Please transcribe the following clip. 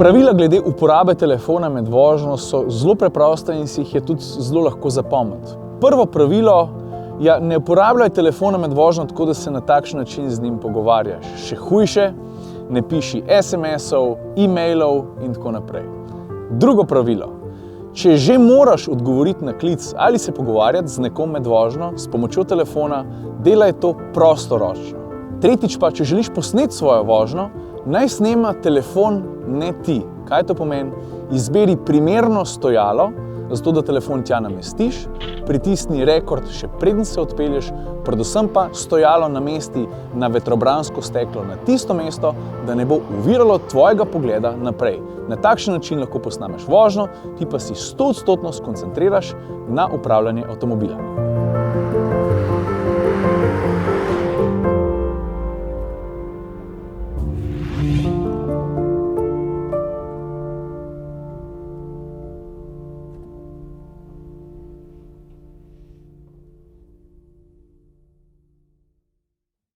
Pravila glede uporabe telefona med vožnjo so zelo preprosta in si jih je tudi zelo lahko zapomniti. Prvo pravilo je, ne uporabljaj telefona med vožnjo tako, da se na takšen način z njim pogovarjaš. Še hujše, ne piši SMS-ov, e-mailov in tako naprej. Drugo pravilo. Če že moraš odgovoriti na klic ali se pogovarjati z nekom med vožnjo s pomočjo telefona, delaj to prostoročno. Tretjič pa, če želiš posneti svojo vožnjo, naj snema telefon, ne ti. Kaj to pomeni? Izberi primerno stojalo, zato da telefon tja namestiš, pritisni rekord še preden se odpelješ, predvsem pa stojalo namesti na vetrobransko steklo na tisto mesto, da ne bo oviralo tvojega pogleda naprej. Na takšen način lahko posnameš vožnjo, ti pa si 100% skoncentriraš na upravljanje avtomobila.